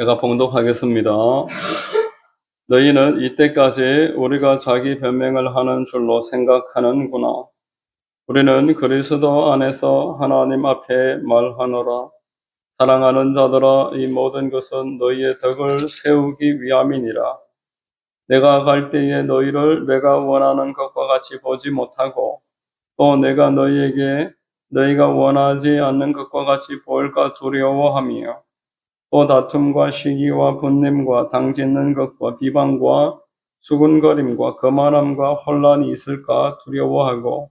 제가 봉독하겠습니다. 너희는 이때까지 우리가 자기 변명을 하는 줄로 생각하는구나. 우리는 그리스도 안에서 하나님 앞에 말하노라. 사랑하는 자들아, 이 모든 것은 너희의 덕을 세우기 위함이니라. 내가 갈 때에 너희를 내가 원하는 것과 같이 보지 못하고, 또 내가 너희에게 너희가 원하지 않는 것과 같이 보일까 두려워하며, 또 다툼과 시기와 분냄과 당짓는 것과 비방과 수군거림과 거만함과 혼란이 있을까 두려워하고,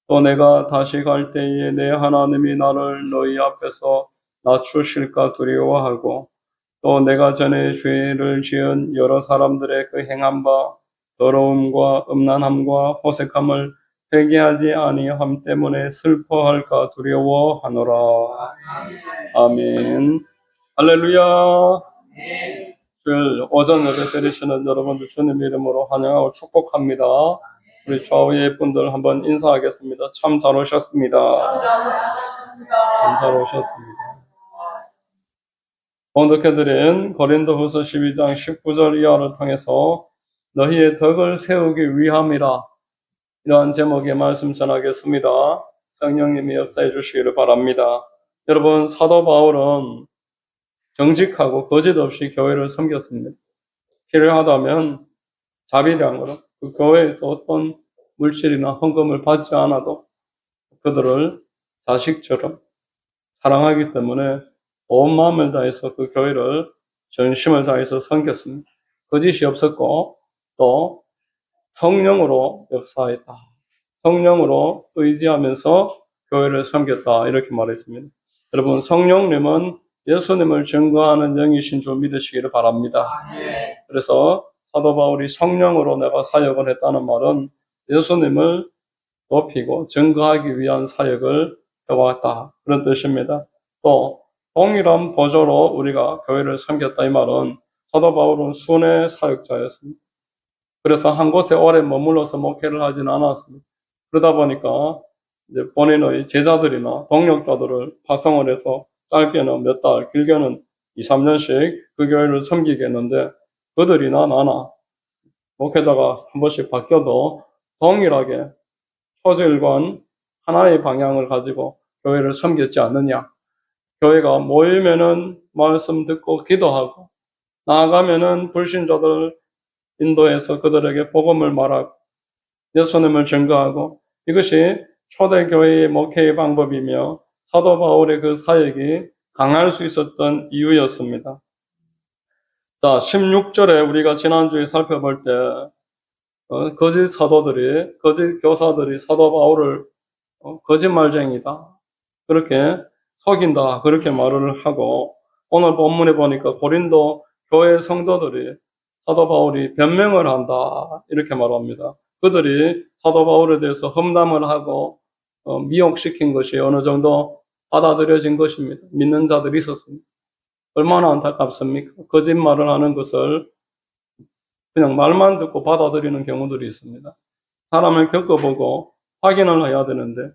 또 내가 다시 갈 때에 내 하나님이 나를 너희 앞에서 낮추실까 두려워하고, 또 내가 전에 죄를 지은 여러 사람들의 그 행한 바 더러움과 음란함과 호색함을 회개하지 아니함 때문에 슬퍼할까 두려워하노라. 아멘. 할렐루야. 주일 오전 예배 드리시는 여러분들 주님 이름으로 환영하고 축복합니다. 우리 좌우의 분들 한번 인사하겠습니다. 참 잘 오셨습니다. 참 잘 오셨습니다. 봉독해드린 고린도후서 12장 19절 이하를 통해서 너희의 덕을 세우기 위함이라, 이러한 제목의 말씀 전하겠습니다. 성령님이 역사해 주시기를 바랍니다. 여러분, 사도 바울은 정직하고 거짓 없이 교회를 섬겼습니다. 필요하다면 자비량으로 그 교회에서 어떤 물질이나 헌금을 받지 않아도 그들을 자식처럼 사랑하기 때문에 온 마음을 다해서 그 교회를 전심을 다해서 섬겼습니다. 거짓이 없었고 또 성령으로 역사했다. 성령으로 의지하면서 교회를 섬겼다. 이렇게 말했습니다. 여러분, 성령님은 예수님을 증거하는 영이신 줄 믿으시기를 바랍니다. 그래서 사도 바울이 성령으로 내가 사역을 했다는 말은 예수님을 높이고 증거하기 위한 사역을 해왔다. 그런 뜻입니다. 또 동일한 보조로 우리가 교회를 섬겼다. 이 말은 사도 바울은 순회 사역자였습니다. 그래서 한 곳에 오래 머물러서 목회를 하지는 않았습니다. 그러다 보니까 이제 본인의 제자들이나 동력자들을 파송을 해서 짧게는 몇 달, 길게는 2, 3년씩 그 교회를 섬기겠는데, 그들이나 나나 목회자가 한 번씩 바뀌어도 동일하게 초질관 하나의 방향을 가지고 교회를 섬겼지 않느냐. 교회가 모이면은 말씀 듣고 기도하고, 나아가면은 불신자들 인도해서 그들에게 복음을 말하고 예수님을 증거하고, 이것이 초대교회의 목회의 방법이며 사도 바울의 그 사역이 강할 수 있었던 이유였습니다. 자, 16절에 우리가 지난주에 살펴볼 때 거짓 사도들이, 거짓 교사들이 사도 바울을 거짓말쟁이다, 그렇게 속인다, 그렇게 말을 하고, 오늘 본문에 보니까 고린도 교회 성도들이 사도 바울이 변명을 한다, 이렇게 말합니다. 그들이 사도 바울에 대해서 험담을 하고 미혹시킨 것이 어느 정도 받아들여진 것입니다. 믿는 자들이 있었습니다. 얼마나 안타깝습니까? 거짓말을 하는 것을 그냥 말만 듣고 받아들이는 경우들이 있습니다. 사람을 겪어보고 확인을 해야 되는데,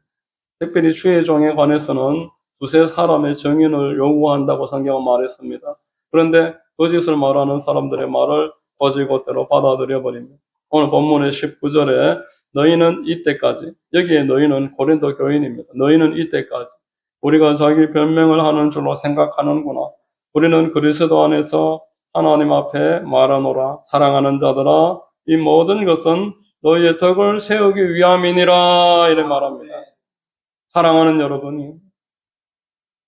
특별히 주의 종에 관해서는 두세 사람의 증인을 요구한다고 성경은 말했습니다. 그런데 거짓을 말하는 사람들의 말을 거짓것대로 받아들여 버립니다. 오늘 본문의 19절에 너희는 이때까지, 여기에 너희는 고린도 교인입니다. 너희는 이때까지 우리가 자기 변명을 하는 줄로 생각하는구나. 우리는 그리스도 안에서 하나님 앞에 말하노라. 사랑하는 자들아, 이 모든 것은 너희의 덕을 세우기 위함이니라, 이렇게 말합니다. 사랑하는 여러분이,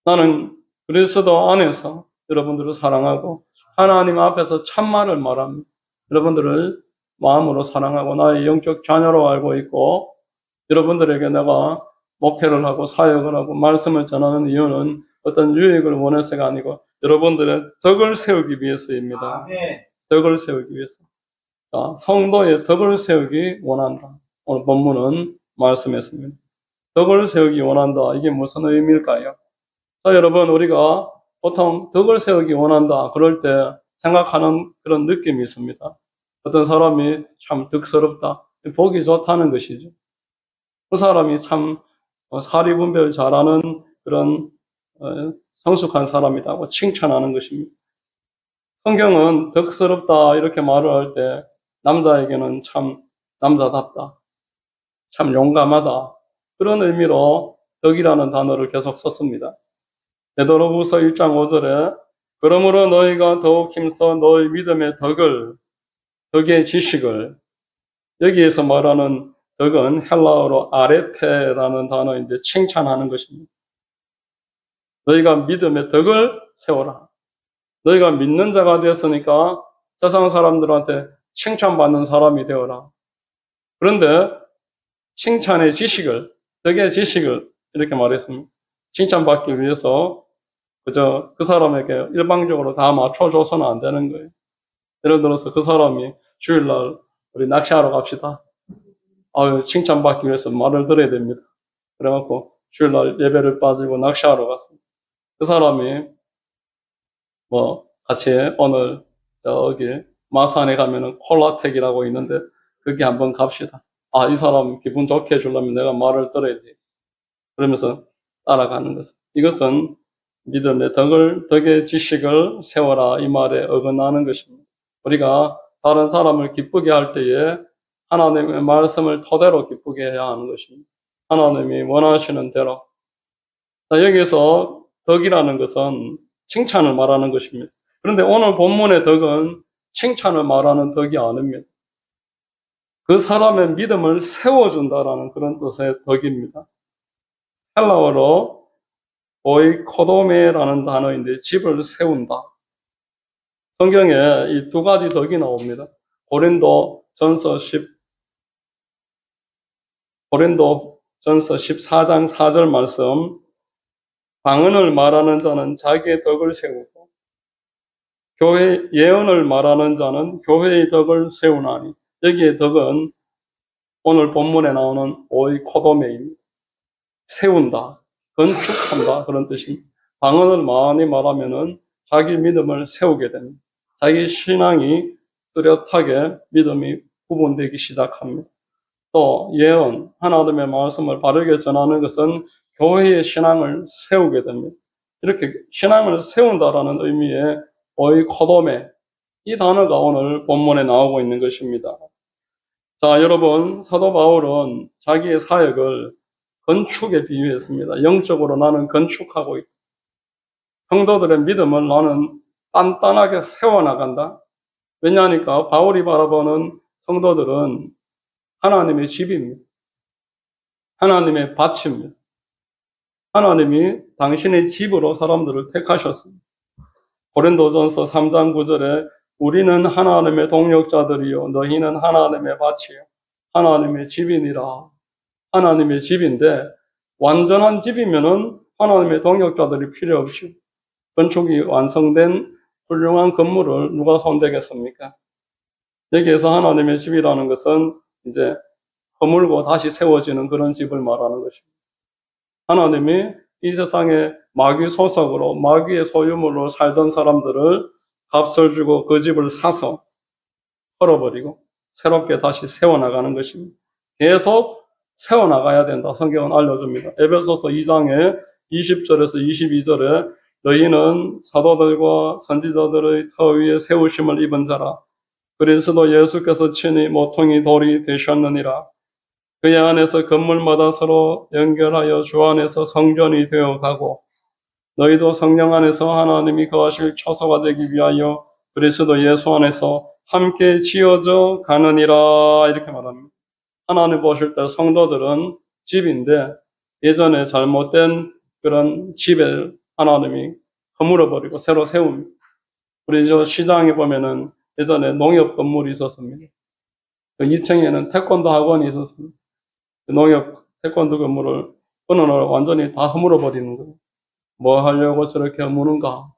나는 그리스도 안에서 여러분들을 사랑하고 하나님 앞에서 참말을 말합니다. 여러분들을 마음으로 사랑하고 나의 영적 자녀로 알고 있고, 여러분들에게 내가 목회를 하고 사역을 하고 말씀을 전하는 이유는 어떤 유익을 원해서가 아니고 여러분들의 덕을 세우기 위해서입니다. 덕을 세우기 위해서. 자, 성도의 덕을 세우기 원한다. 오늘 본문은 말씀했습니다. 덕을 세우기 원한다. 이게 무슨 의미일까요? 자, 여러분, 우리가 보통 덕을 세우기 원한다, 그럴 때 생각하는 그런 느낌이 있습니다. 어떤 사람이 참 덕스럽다, 보기 좋다는 것이죠. 그 사람이 참 사리분별 잘하는 그런 성숙한 사람이라고 칭찬하는 것입니다. 성경은 덕스럽다 이렇게 말을 할 때 남자에게는 참 남자답다, 참 용감하다, 그런 의미로 덕이라는 단어를 계속 썼습니다. 베드로후서 1장 5절에 그러므로 너희가 더욱 힘써 너희 믿음의 덕의 지식을, 여기에서 말하는 덕은 헬라어로 아레테라는 단어인데 칭찬하는 것입니다. 너희가 믿음의 덕을 세워라. 너희가 믿는 자가 되었으니까 세상 사람들한테 칭찬받는 사람이 되어라. 그런데 칭찬의 지식을, 덕의 지식을 이렇게 말했습니다. 칭찬받기 위해서 그저 그 사람에게 일방적으로 다 맞춰줘서는 안 되는 거예요. 예를 들어서 그 사람이 주일날 우리 낚시하러 갑시다. 칭찬받기 위해서 말을 들어야 됩니다. 그래갖고 주일날 예배를 빠지고 낚시하러 갔습니다. 그 사람이 같이 오늘 저기 마산에 가면은 콜라텍이라고 있는데 거기 한번 갑시다. 이 사람 기분 좋게 해주려면 내가 말을 들어야지. 그러면서 따라가는 것은, 이것은 믿음의 덕의 지식을 세워라 이 말에 어긋나는 것입니다. 우리가 다른 사람을 기쁘게 할 때에 하나님의 말씀을 토대로 기쁘게 해야 하는 것입니다. 하나님이 원하시는 대로. 여기서 덕이라는 것은 칭찬을 말하는 것입니다. 그런데 오늘 본문의 덕은 칭찬을 말하는 덕이 아닙니다. 그 사람의 믿음을 세워준다라는 그런 뜻의 덕입니다. 헬라어로 오이코도메라는 단어인데 집을 세운다. 성경에 이 두 가지 덕이 나옵니다. 고린도전서 14장 4절 말씀, 방언을 말하는 자는 자기의 덕을 세우고 교회 예언을 말하는 자는 교회의 덕을 세우나니, 여기에 덕은 오늘 본문에 나오는 오이코도메입니다. 세운다, 건축한다, 그런 뜻입니다. 방언을 많이 말하면은 자기 믿음을 세우게 됩니다. 자기 신앙이 뚜렷하게 믿음이 구분되기 시작합니다. 또 예언, 하나님의 말씀을 바르게 전하는 것은 교회의 신앙을 세우게 됩니다. 이렇게 신앙을 세운다라는 의미의 오이코도메, 이 단어가 오늘 본문에 나오고 있는 것입니다. 자, 여러분, 사도 바울은 자기의 사역을 건축에 비유했습니다. 영적으로 나는 건축하고 있다. 성도들의 믿음을 나는 단단하게 세워나간다. 왜냐하니까 바울이 바라보는 성도들은 하나님의 집입니다. 하나님의 밭입니다. 하나님이 당신의 집으로 사람들을 택하셨습니다. 고린도전서 3장 9절에 우리는 하나님의 동역자들이요 너희는 하나님의 밭이요 하나님의 집이니라. 하나님의 집인데 완전한 집이면은 하나님의 동역자들이 필요 없죠. 건축이 완성된 훌륭한 건물을 누가 손대겠습니까? 여기에서 하나님의 집이라는 것은 이제 허물고 다시 세워지는 그런 집을 말하는 것입니다. 하나님이 이 세상에 마귀 소속으로 마귀의 소유물로 살던 사람들을 값을 주고 그 집을 사서 헐어버리고 새롭게 다시 세워나가는 것입니다. 계속 세워나가야 된다. 성경은 알려줍니다. 에베소서 2장에 20절에서 22절에 너희는 사도들과 선지자들의 터 위에 세우심을 입은 자라. 그리스도 예수께서 친히 모퉁이 돌이 되셨느니라. 그의 안에서 건물마다 서로 연결하여 주 안에서 성전이 되어가고 너희도 성령 안에서 하나님이 거하실 처소가 되기 위하여 그리스도 예수 안에서 함께 지어져 가느니라. 이렇게 말합니다. 하나님 보실 때 성도들은 집인데 예전에 잘못된 그런 집을 하나님이 허물어버리고 새로 세웁니다. 우리 저 시장에 보면은 예전에 농협 건물이 있었습니다. 그 2층에는 태권도 학원이 있었습니다. 그 농협 태권도 건물을 어느 날 완전히 다 허물어버리는 거예요. 뭐 하려고 저렇게 허무는가?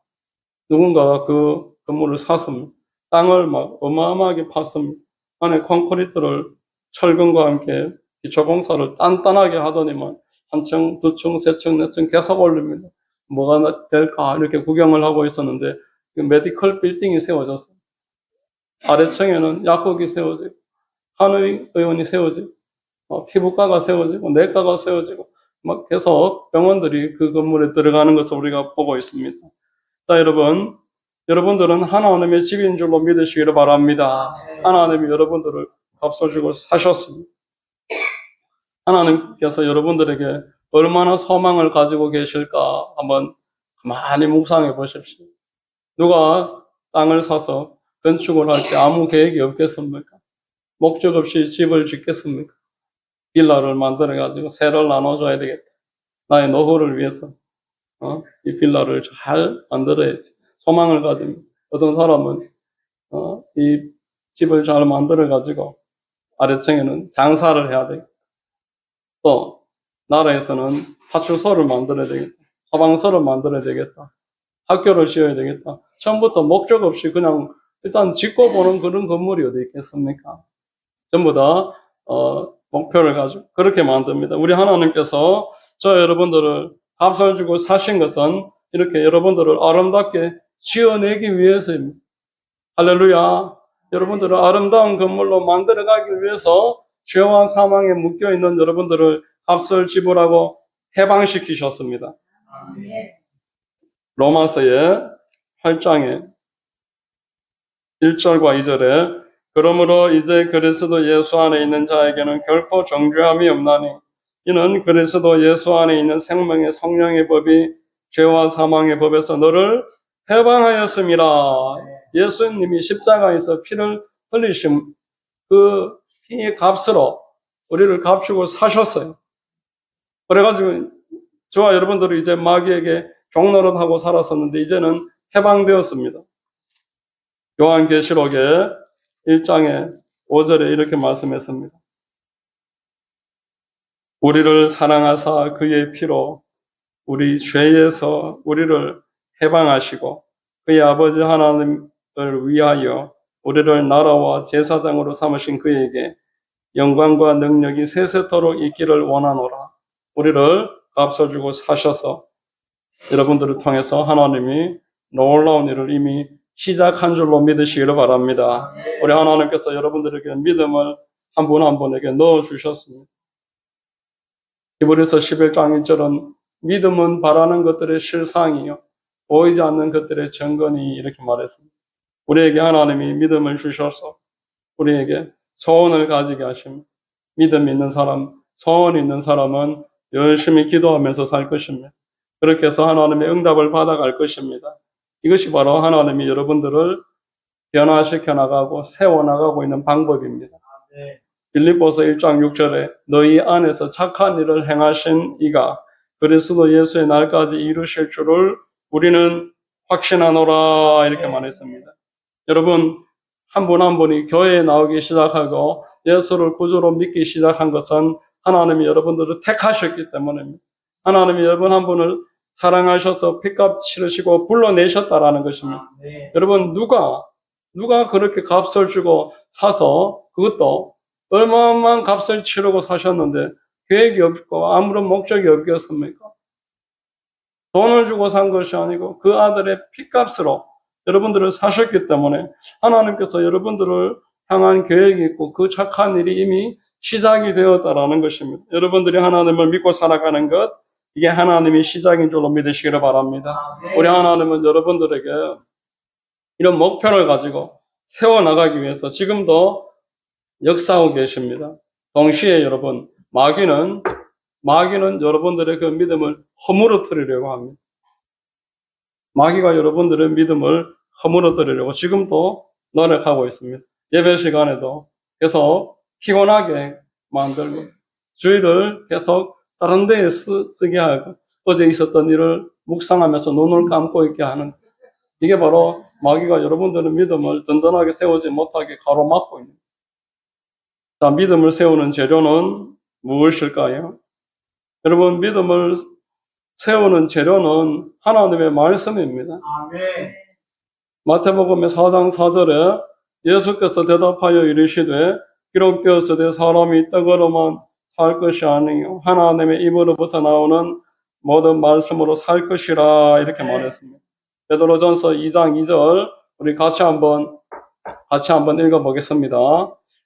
누군가가 그 건물을 샀습니다. 땅을 막 어마어마하게 팠습니다. 안에 콘크리트를 철근과 함께 기초공사를 단단하게 하더니만 한 층, 두 층, 세 층, 네 층 계속 올립니다. 뭐가 될까? 이렇게 구경을 하고 있었는데 그 메디컬 빌딩이 세워졌어요. 아래층에는 약국이 세워지고 한의원이 세워지고 피부과가 세워지고 내과가 세워지고 막 계속 병원들이 그 건물에 들어가는 것을 우리가 보고 있습니다. 자, 여러분, 여러분들은 하나님의 집인 줄로 믿으시기를 바랍니다. 하나님이 여러분들을 값을 주고 사셨습니다. 하나님께서 여러분들에게 얼마나 소망을 가지고 계실까 한번 많이 묵상해 보십시오. 누가 땅을 사서 건축을 할 때 아무 계획이 없겠습니까? 목적 없이 집을 짓겠습니까? 빌라를 만들어가지고 세를 나눠줘야 되겠다. 나의 노후를 위해서 이 빌라를 잘 만들어야지. 소망을 가집니다. 어떤 사람은 이 집을 잘 만들어가지고 아래층에는 장사를 해야 되겠다. 또 나라에서는 파출소를 만들어야 되겠다. 소방서를 만들어야 되겠다. 학교를 지어야 되겠다. 처음부터 목적 없이 그냥 일단 짓고 보는 그런 건물이 어디 있겠습니까? 전부 다 목표를 가지고 그렇게 만듭니다. 우리 하나님께서 저 여러분들을 값을 주고 사신 것은 이렇게 여러분들을 아름답게 지어내기 위해서입니다. 할렐루야. 여러분들을 아름다운 건물로 만들어가기 위해서 죄와 사망에 묶여있는 여러분들을 값을 지불하고 해방시키셨습니다. 로마서의 8장에 1절과 2절에 그러므로 이제 그리스도 예수 안에 있는 자에게는 결코 정죄함이 없나니 이는 그리스도 예수 안에 있는 생명의 성령의 법이 죄와 사망의 법에서 너를 해방하였음이라. 예수님이 십자가에서 피를 흘리신 그 피의 값으로 우리를 값주고 사셨어요. 그래가지고 저와 여러분들은 이제 마귀에게 종노릇하고 살았었는데 이제는 해방되었습니다. 요한계시록의 1장의 5절에 이렇게 말씀했습니다. 우리를 사랑하사 그의 피로 우리 죄에서 우리를 해방하시고 그의 아버지 하나님을 위하여 우리를 나라와 제사장으로 삼으신 그에게 영광과 능력이 세세토록 있기를 원하노라. 우리를 값을 주고 사셔서 여러분들을 통해서 하나님이 놀라운 일을 이미 시작한 줄로 믿으시기를 바랍니다. 우리 하나님께서 여러분들에게 믿음을 한 분 한 분에게 넣어주셨습니다. 히브리서 11장 1절은 믿음은 바라는 것들의 실상이요 보이지 않는 것들의 증거니 이렇게 말했습니다. 우리에게 하나님이 믿음을 주셔서 우리에게 소원을 가지게 하십니다. 믿음 있는 사람, 소원 있는 사람은 열심히 기도하면서 살 것입니다. 그렇게 해서 하나님의 응답을 받아갈 것입니다. 이것이 바로 하나님이 여러분들을 변화시켜 나가고 세워나가고 있는 방법입니다. 빌립보서 1장 6절에 너희 안에서 착한 일을 행하신 이가 그리스도 예수의 날까지 이루실 줄을 우리는 확신하노라 이렇게 말했습니다. 여러분 한 분 한 분이 교회에 나오기 시작하고 예수를 구주로 믿기 시작한 것은 하나님이 여러분들을 택하셨기 때문입니다. 하나님이 여러분 한 분을 사랑하셔서 피값 치르시고 불러내셨다라는 것입니다. 여러분 누가 그렇게 값을 주고 사서 그것도 얼마만 값을 치르고 사셨는데 계획이 없고 아무런 목적이 없겠습니까? 돈을 주고 산 것이 아니고 그 아들의 피값으로 여러분들을 사셨기 때문에 하나님께서 여러분들을 향한 계획이 있고 그 착한 일이 이미 시작이 되었다라는 것입니다. 여러분들이 하나님을 믿고 살아가는 것 이게 하나님이 시작인 줄로 믿으시기를 바랍니다. 우리 하나님은 여러분들에게 이런 목표를 가지고 세워나가기 위해서 지금도 역사하고 계십니다. 동시에 여러분 마귀는 여러분들의 그 믿음을 허물어뜨리려고 합니다. 마귀가 여러분들의 믿음을 허물어뜨리려고 지금도 노력하고 있습니다. 예배 시간에도 계속 피곤하게 만들고 주의를 계속 다른 데에 쓰게 하고 어제 있었던 일을 묵상하면서 눈을 감고 있게 하는 이게 바로 마귀가 여러분들의 믿음을 든든하게 세우지 못하게 가로막고 있는 자, 믿음을 세우는 재료는 무엇일까요? 여러분 믿음을 세우는 재료는 하나님의 말씀입니다. 아멘. 마태복음의 4장 4절에 예수께서 대답하여 이르시되 기록되었으되 사람이 떡으로만 살 것이 아니요 하나님의 입으로부터 나오는 모든 말씀으로 살 것이라 이렇게 말했습니다. 베드로전서 2장 2절 우리 같이 한번 읽어보겠습니다.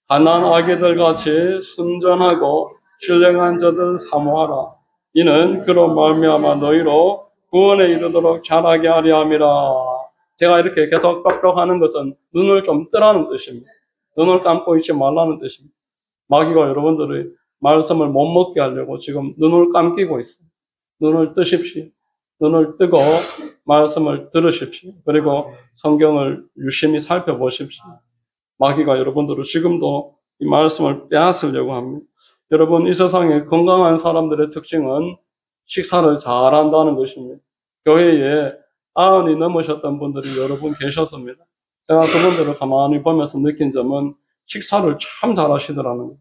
가난 아기들 같이 순전하고 신령한 젖을 사모하라. 이는 그로 말미암아 너희로 구원에 이르도록 자라게 하려 함이라. 제가 이렇게 계속 뻑뻑 하는 것은 눈을 좀 뜨라는 뜻입니다. 눈을 감고 있지 말라는 뜻입니다. 마귀가 여러분들의 말씀을 못 먹게 하려고 지금 눈을 감기고 있어요. 눈을 뜨십시오. 눈을 뜨고 말씀을 들으십시오. 그리고 성경을 유심히 살펴보십시오. 마귀가 여러분들을 지금도 이 말씀을 빼앗으려고 합니다. 여러분, 이 세상에 건강한 사람들의 특징은 식사를 잘한다는 것입니다. 교회에 90이 넘으셨던 분들이 여러 분 계셨습니다. 제가 그분들을 가만히 보면서 느낀 점은 식사를 참 잘하시더라는 거예요.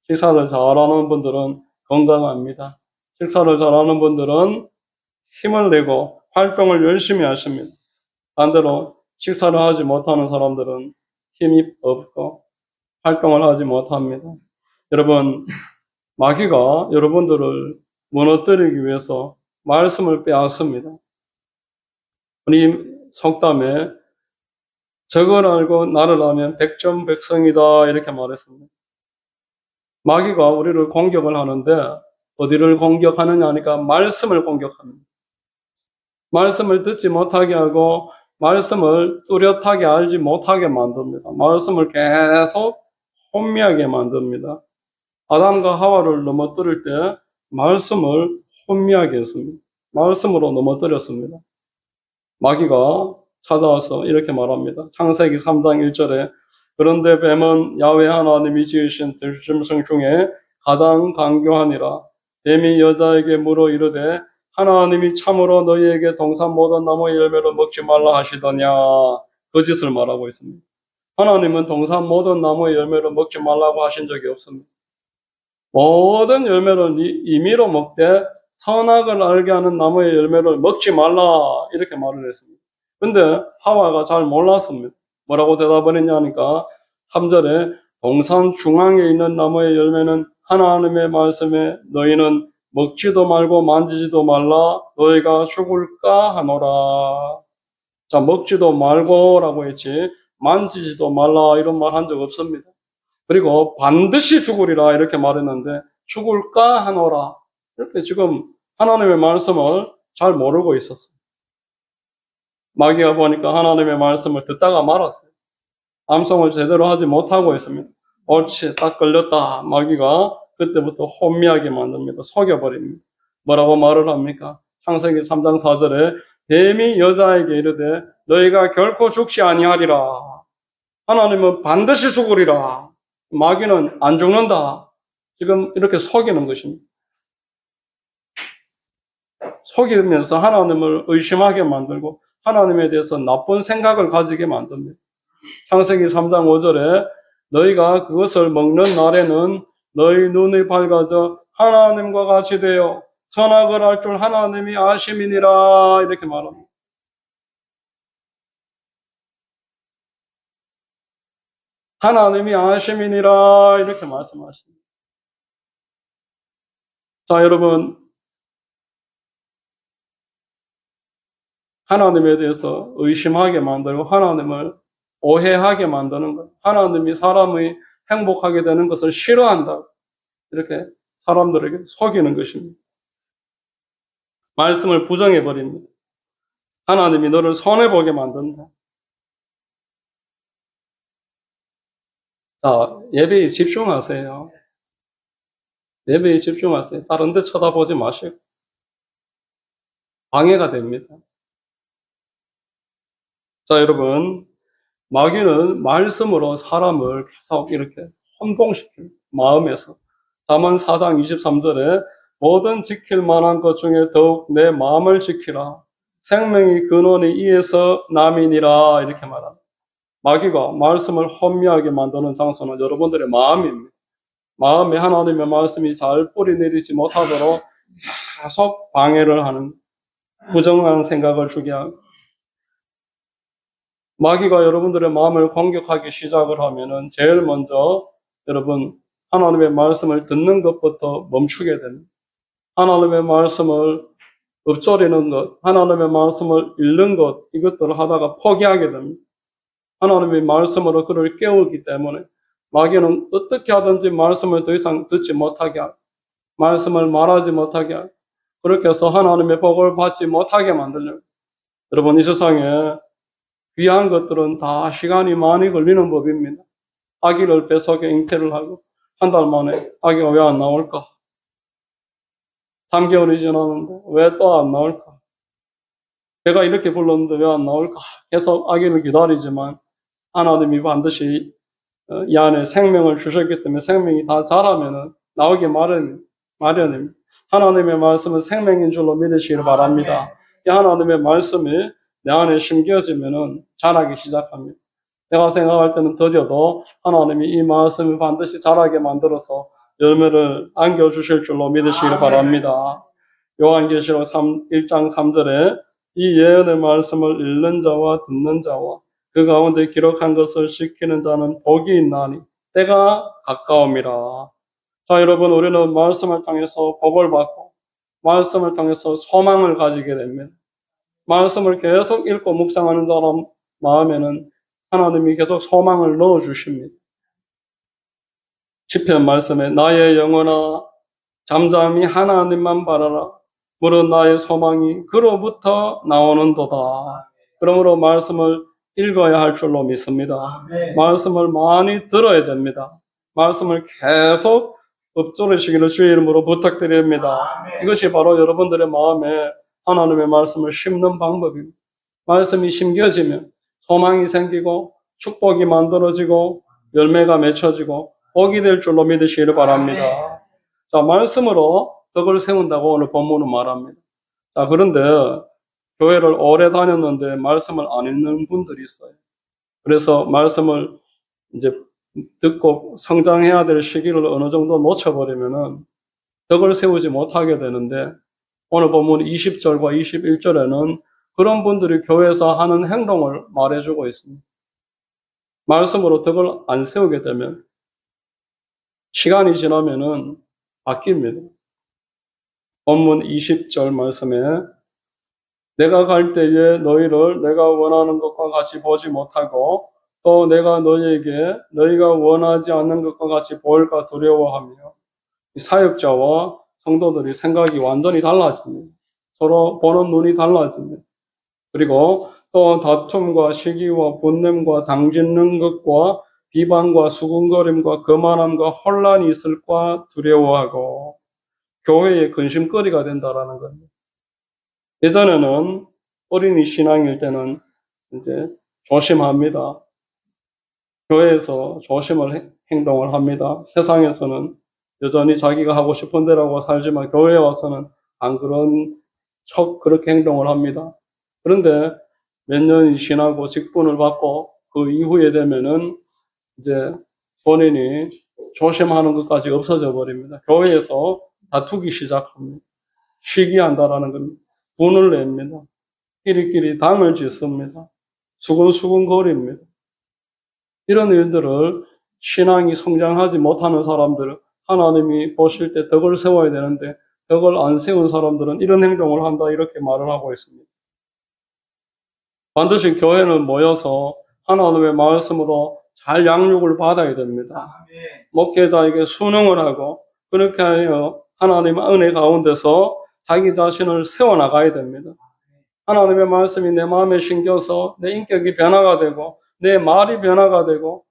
식사를 잘하는 분들은 건강합니다. 식사를 잘하는 분들은 힘을 내고 활동을 열심히 하십니다. 반대로 식사를 하지 못하는 사람들은 힘이 없고 활동을 하지 못합니다. 여러분, 마귀가 여러분들을 무너뜨리기 위해서 말씀을 빼앗습니다. 우리 속담에 적을 알고 나를 알면 백전백승이다 이렇게 말했습니다. 마귀가 우리를 공격을 하는데 어디를 공격하느냐 하니까 말씀을 공격합니다. 말씀을 듣지 못하게 하고 말씀을 뚜렷하게 알지 못하게 만듭니다. 말씀을 계속 혼미하게 만듭니다. 아담과 하와를 넘어뜨릴 때 말씀을 혼미하게 했습니다. 말씀으로 넘어뜨렸습니다. 마귀가 찾아와서 이렇게 말합니다. 창세기 3장 1절에 그런데 뱀은 야훼 하나님이 지으신 들짐승 중에 가장 강교하니라. 뱀이 여자에게 물어 이르되 하나님이 참으로 너희에게 동산 모든 나무의 열매를 먹지 말라 하시더냐. 거짓을 말하고 있습니다. 하나님은 동산 모든 나무의 열매를 먹지 말라고 하신 적이 없습니다. 모든 열매를 임의로 먹되 선악을 알게 하는 나무의 열매를 먹지 말라 이렇게 말을 했습니다. 근데 하와가 잘 몰랐습니다. 뭐라고 대답을 했냐니까 3절에 동산 중앙에 있는 나무의 열매는 하나님의 말씀에 너희는 먹지도 말고 만지지도 말라 너희가 죽을까 하노라. 자, 먹지도 말고라고 했지 만지지도 말라 이런 말 한 적 없습니다. 그리고 반드시 죽으리라 이렇게 말했는데 죽을까 하노라 이렇게 지금 하나님의 말씀을 잘 모르고 있었어요. 마귀가 보니까 하나님의 말씀을 듣다가 말았어요. 암송을 제대로 하지 못하고 있습니다. 옳지, 딱 걸렸다. 마귀가 그때부터 혼미하게 만듭니다. 속여버립니다. 뭐라고 말을 합니까? 창세기 3장 4절에 뱀이 여자에게 이르되 너희가 결코 죽지 아니하리라. 하나님은 반드시 죽으리라. 마귀는 안 죽는다. 지금 이렇게 속이는 것입니다. 속이면서 하나님을 의심하게 만들고 하나님에 대해서 나쁜 생각을 가지게 만듭니다. 창세기 3장 5절에 너희가 그것을 먹는 날에는 너희 눈이 밝아져 하나님과 같이 되어 선악을 알 줄 하나님이 아심이니라 이렇게 말합니다. 하나님이 아심이니라 이렇게 말씀하십니다. 자, 여러분, 하나님에 대해서 의심하게 만들고 하나님을 오해하게 만드는 것, 하나님이 사람이 행복하게 되는 것을 싫어한다. 이렇게 사람들에게 속이는 것입니다. 말씀을 부정해버립니다. 하나님이 너를 손해보게 만든다. 자, 예배에 집중하세요. 예배에 집중하세요. 다른 데 쳐다보지 마시고. 방해가 됩니다. 자, 여러분, 마귀는 말씀으로 사람을 계속 이렇게 혼동시킵니다. 마음에서. 잠언 4장 23절에 모든 지킬 만한 것 중에 더욱 내 마음을 지키라. 생명의 근원이 이에서 남이니라 이렇게 말합니다. 마귀가 말씀을 혼미하게 만드는 장소는 여러분들의 마음입니다. 마음에 하나님의 말씀이 잘 뿌리 내리지 못하도록 계속 방해를 하는 부정한 생각을 주게 하고 마귀가 여러분들의 마음을 공격하기 시작을 하면은 제일 먼저 여러분 하나님의 말씀을 듣는 것부터 멈추게 됩니다. 하나님의 말씀을 읊조리는 것, 하나님의 말씀을 읽는 것 이것들을 하다가 포기하게 됩니다. 하나님의 말씀으로 그를 깨우기 때문에 마귀는 어떻게 하든지 말씀을 더 이상 듣지 못하게 하고 말씀을 말하지 못하게 하고 그렇게 해서 하나님의 복을 받지 못하게 만들려고 여러분 이 세상에 귀한 것들은 다 시간이 많이 걸리는 법입니다. 아기를 뱃속에 잉태를 하고 한 달 만에 아기가 왜 안 나올까? 3개월이 지났는데 왜 또 안 나올까? 내가 이렇게 불렀는데 왜 안 나올까? 계속 아기를 기다리지만 하나님이 반드시 이 안에 생명을 주셨기 때문에 생명이 다 자라면은 나오기 마련입니다. 하나님의 말씀은 생명인 줄로 믿으시기를 바랍니다. 이 하나님의 말씀이 내 안에 심겨지면은 자라기 시작합니다. 내가 생각할 때는 더뎌도 하나님이 이 말씀을 반드시 자라게 만들어서 열매를 안겨주실 줄로 믿으시기를 바랍니다. 요한계시록 1장 3절에 이 예언의 말씀을 읽는 자와 듣는 자와 그 가운데 기록한 것을 지키는 자는 복이 있나니 때가 가까움이라. 자, 여러분, 우리는 말씀을 통해서 복을 받고 말씀을 통해서 소망을 가지게 됩니다. 말씀을 계속 읽고 묵상하는 사람 마음에는 하나님이 계속 소망을 넣어주십니다. 시편 말씀에 나의 영혼아 잠잠히 하나님만 바라라. 물은 나의 소망이 그로부터 나오는도다. 그러므로 말씀을 읽어야 할 줄로 믿습니다. 말씀을 많이 들어야 됩니다. 말씀을 계속 읊조리시기를 주의 이름으로 부탁드립니다. 이것이 바로 여러분들의 마음에 하나님의 말씀을 심는 방법입니다. 말씀이 심겨지면 소망이 생기고 축복이 만들어지고 열매가 맺혀지고 복이 될 줄로 믿으시기를 바랍니다. 자, 말씀으로 덕을 세운다고 오늘 본문은 말합니다. 자, 그런데 교회를 오래 다녔는데 말씀을 안 읽는 분들이 있어요. 그래서 말씀을 이제 듣고 성장해야 될 시기를 어느 정도 놓쳐버리면은 덕을 세우지 못하게 되는데 오늘 본문 20절과 21절에는 그런 분들이 교회에서 하는 행동을 말해주고 있습니다. 말씀으로 덕을 안 세우게 되면 시간이 지나면은 바뀝니다. 본문 20절 말씀에 내가 갈 때에 너희를 내가 원하는 것과 같이 보지 못하고 또 내가 너희에게 너희가 원하지 않는 것과 같이 보일까 두려워하며 사역자와 성도들이 생각이 완전히 달라집니다. 서로 보는 눈이 달라집니다. 그리고 또 다툼과 시기와 분냄과 당짓는 것과 비방과 수군거림과 거만함과 혼란이 있을까 두려워하고 교회의 근심거리가 된다라는 겁니다. 예전에는 어린이 신앙일 때는 이제 조심합니다. 교회에서 조심을 행동을 합니다. 세상에서는 여전히 자기가 하고 싶은 대로 살지만 교회에 와서는 안 그런 척 그렇게 행동을 합니다. 그런데 몇 년이 지나고 직분을 받고 그 이후에 되면은 이제 본인이 조심하는 것까지 없어져 버립니다. 교회에서 다투기 시작합니다. 시기한다라는 겁니다. 분을 냅니다. 끼리끼리 당을 짓습니다. 수근수근거립니다. 이런 일들을 신앙이 성장하지 못하는 사람들, 하나님이 보실 때 덕을 세워야 되는데 덕을 안 세운 사람들은 이런 행동을 한다 이렇게 말을 하고 있습니다. 반드시 교회는 모여서 하나님의 말씀으로 잘 양육을 받아야 됩니다. 목회자에게 순응을 하고 그렇게 하여 하나님의 은혜 가운데서 자기 자신을 세워나가야 됩니다. 하나님의 말씀이 내 마음에 심겨서 내 인격이 변화가 되고 내 말이 변화가 되고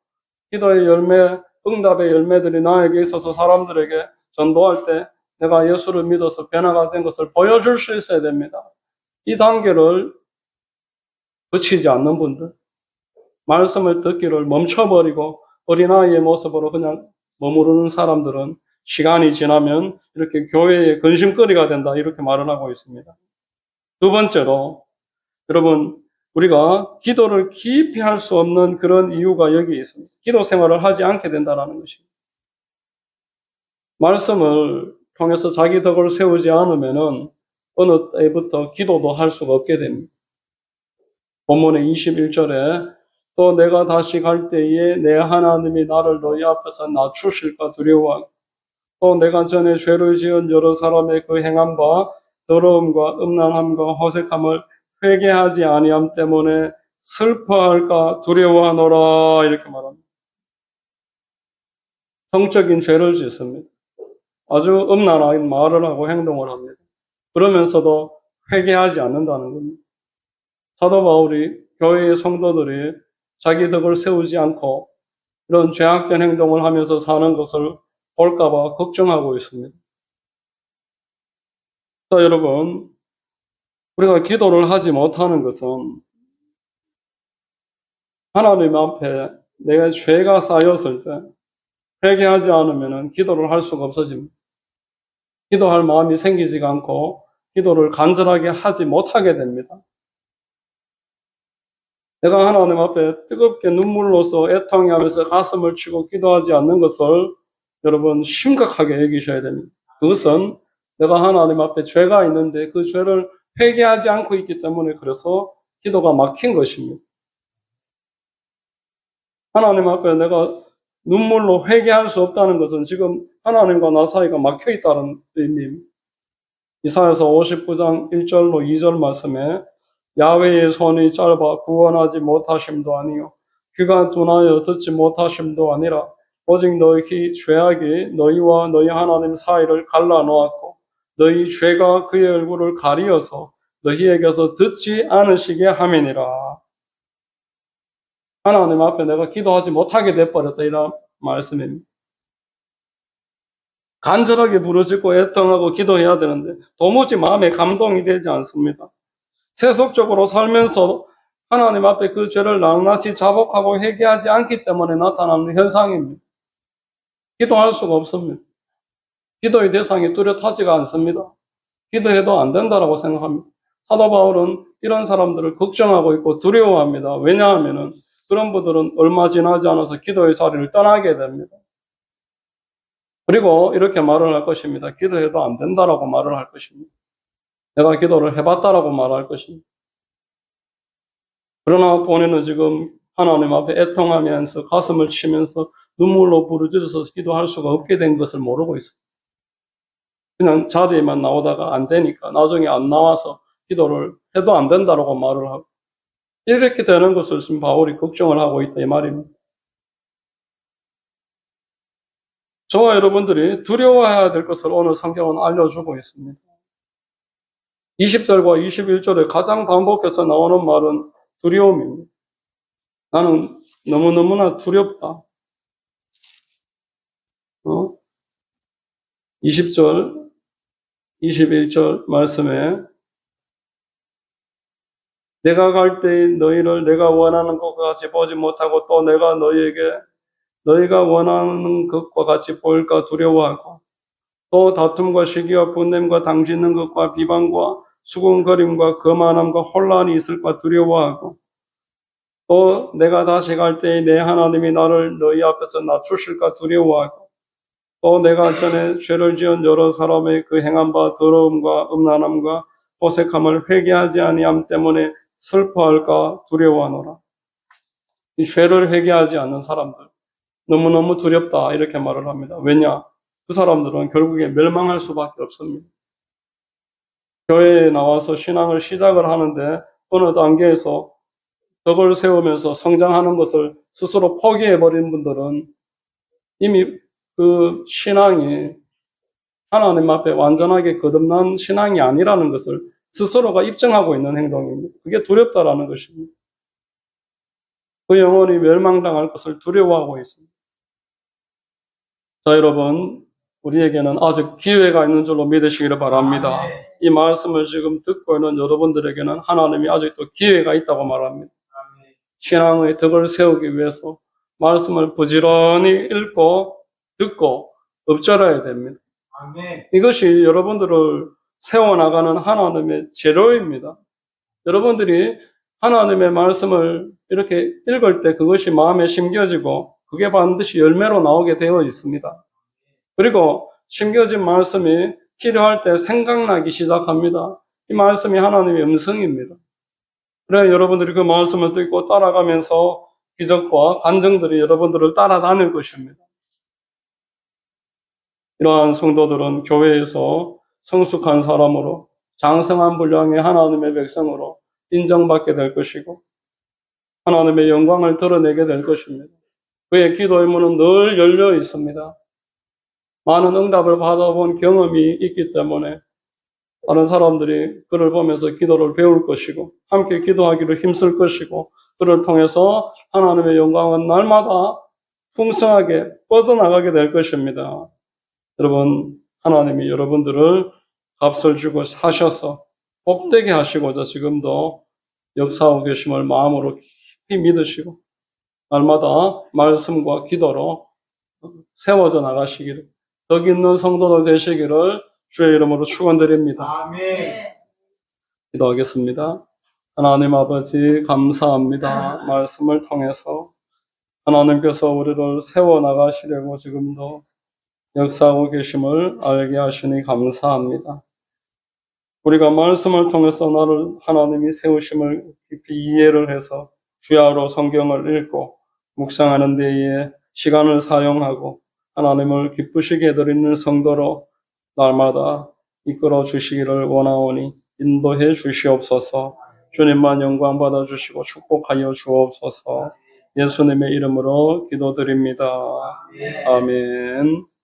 기도의 열매, 응답의 열매들이 나에게 있어서 사람들에게 전도할 때 내가 예수를 믿어서 변화가 된 것을 보여줄 수 있어야 됩니다. 이 단계를 거치지 않는 분들, 말씀을 듣기를 멈춰버리고 어린아이의 모습으로 그냥 머무르는 사람들은 시간이 지나면 이렇게 교회의 근심거리가 된다 이렇게 말을 하고 있습니다. 두 번째로 여러분 우리가 기도를 깊이 할 수 없는 그런 이유가 여기 있습니다. 기도 생활을 하지 않게 된다는 것입니다. 말씀을 통해서 자기 덕을 세우지 않으면은 어느 때부터 기도도 할 수가 없게 됩니다. 본문의 21절에 또 내가 다시 갈 때에 내 하나님이 나를 너희 앞에서 낮추실까 두려워하고 또 내가 전에 죄를 지은 여러 사람의 그 행함과 더러움과 음란함과 허색함을 회개하지 아니함 때문에 슬퍼할까 두려워하노라 이렇게 말합니다. 성적인 죄를 짓습니다. 아주 음란한 말을 하고 행동을 합니다. 그러면서도 회개하지 않는다는 겁니다. 사도 바울이 교회의 성도들이 자기 덕을 세우지 않고 이런 죄악된 행동을 하면서 사는 것을 볼까봐 걱정하고 있습니다. 자, 여러분, 우리가 기도를 하지 못하는 것은 하나님 앞에 내가 죄가 쌓였을 때 회개하지 않으면 기도를 할 수가 없어집니다. 기도할 마음이 생기지가 않고 기도를 간절하게 하지 못하게 됩니다. 내가 하나님 앞에 뜨겁게 눈물로서 애통하면서 가슴을 치고 기도하지 않는 것을 여러분 심각하게 여기셔야 됩니다. 그것은 내가 하나님 앞에 죄가 있는데 그 죄를 회개하지 않고 있기 때문에 그래서 기도가 막힌 것입니다. 하나님 앞에 내가 눈물로 회개할 수 없다는 것은 지금 하나님과 나 사이가 막혀 있다는 의미입니다. 이사야서 59장 1절로 2절 말씀에 야훼의 손이 짧아 구원하지 못하심도 아니요 귀가 둔하여 듣지 못하심도 아니라 오직 너희 죄악이 너희와 너희 하나님 사이를 갈라놓았고 너희 죄가 그의 얼굴을 가리어서 너희에게서 듣지 않으시게 함이니라. 하나님 앞에 내가 기도하지 못하게 돼버렸다 이런 말씀입니다. 간절하게 부르짖고 애통하고 기도해야 되는데 도무지 마음에 감동이 되지 않습니다. 세속적으로 살면서 하나님 앞에 그 죄를 낱낱이 자복하고 회개하지 않기 때문에 나타나는 현상입니다. 기도할 수가 없습니다. 기도의 대상이 뚜렷하지가 않습니다. 기도해도 안 된다라고 생각합니다. 사도 바울은 이런 사람들을 걱정하고 있고 두려워합니다. 왜냐하면 그런 분들은 얼마 지나지 않아서 기도의 자리를 떠나게 됩니다. 그리고 이렇게 말을 할 것입니다. 기도해도 안 된다라고 말을 할 것입니다. 내가 기도를 해봤다라고 말할 것입니다. 그러나 본인은 지금 하나님 앞에 애통하면서 가슴을 치면서 눈물로 부르짖어서 기도할 수가 없게 된 것을 모르고 있어요. 그냥 자리에만 나오다가 안 되니까 나중에 안 나와서 기도를 해도 안 된다라고 말을 하고 이렇게 되는 것을 지금 바울이 걱정을 하고 있다 이 말입니다. 저와 여러분들이 두려워해야 될 것을 오늘 성경은 알려주고 있습니다. 20절과 21절에 가장 반복해서 나오는 말은 두려움입니다. 나는 너무너무나 두렵다. 20절, 21절 말씀에 내가 갈 때에 너희를 내가 원하는 것과 같이 보지 못하고 또 내가 너희가 원하는 것과 같이 보일까 두려워하고 또 다툼과 시기와 분냄과 당짓는 것과 비방과 수군거림과 거만함과 혼란이 있을까 두려워하고 또 내가 다시 갈 때에 내 하나님이 나를 너희 앞에서 낮추실까 두려워하고 또 내가 전에 죄를 지은 여러 사람의 그 행한 바 더러움과 음란함과 호색함을 회개하지 아니함 때문에 슬퍼할까 두려워하노라. 이 죄를 회개하지 않는 사람들 너무너무 두렵다 이렇게 말을 합니다. 왜냐? 그 사람들은 결국에 멸망할 수밖에 없습니다. 교회에 나와서 신앙을 시작을 하는데 어느 단계에서 덕을 세우면서 성장하는 것을 스스로 포기해버린 분들은 이미 그 신앙이 하나님 앞에 완전하게 거듭난 신앙이 아니라는 것을 스스로가 입증하고 있는 행동입니다. 그게 두렵다라는 것입니다. 그 영혼이 멸망당할 것을 두려워하고 있습니다. 자, 여러분, 우리에게는 아직 기회가 있는 줄로 믿으시기를 바랍니다. 이 말씀을 지금 듣고 있는 여러분들에게는 하나님이 아직도 기회가 있다고 말합니다. 신앙의 덕을 세우기 위해서 말씀을 부지런히 읽고 듣고 엎질러야 됩니다. 이것이 여러분들을 세워나가는 하나님의 재료입니다. 여러분들이 하나님의 말씀을 이렇게 읽을 때 그것이 마음에 심겨지고 그게 반드시 열매로 나오게 되어 있습니다. 그리고 심겨진 말씀이 필요할 때 생각나기 시작합니다. 이 말씀이 하나님의 음성입니다. 그래 여러분들이 그 말씀을 듣고 따라가면서 기적과 간증들이 여러분들을 따라다닐 것입니다. 이러한 성도들은 교회에서 성숙한 사람으로 장성한 분량의 하나님의 백성으로 인정받게 될 것이고 하나님의 영광을 드러내게 될 것입니다. 그의 기도의 문은 늘 열려 있습니다. 많은 응답을 받아본 경험이 있기 때문에 다른 사람들이 그를 보면서 기도를 배울 것이고 함께 기도하기를 힘쓸 것이고 그를 통해서 하나님의 영광은 날마다 풍성하게 뻗어나가게 될 것입니다. 여러분, 하나님이 여러분들을 값을 주고 사셔서 복되게 하시고자 지금도 역사하고 계심을 마음으로 깊이 믿으시고 날마다 말씀과 기도로 세워져 나가시기를 덕 있는 성도들 되시기를 주의 이름으로 축원드립니다. 아멘. 기도하겠습니다. 하나님 아버지 감사합니다. 말씀을 통해서 하나님께서 우리를 세워 나가시려고 지금도 역사하고 계심을 알게 하시니 감사합니다. 우리가 말씀을 통해서 나를 하나님이 세우심을 깊이 이해를 해서 주야로 성경을 읽고 묵상하는 데에 시간을 사용하고 하나님을 기쁘시게 해드리는 성도로 날마다 이끌어 주시기를 원하오니 인도해 주시옵소서. 주님만 영광 받아 주시고 축복하여 주옵소서. 예수님의 이름으로 기도드립니다. 아멘.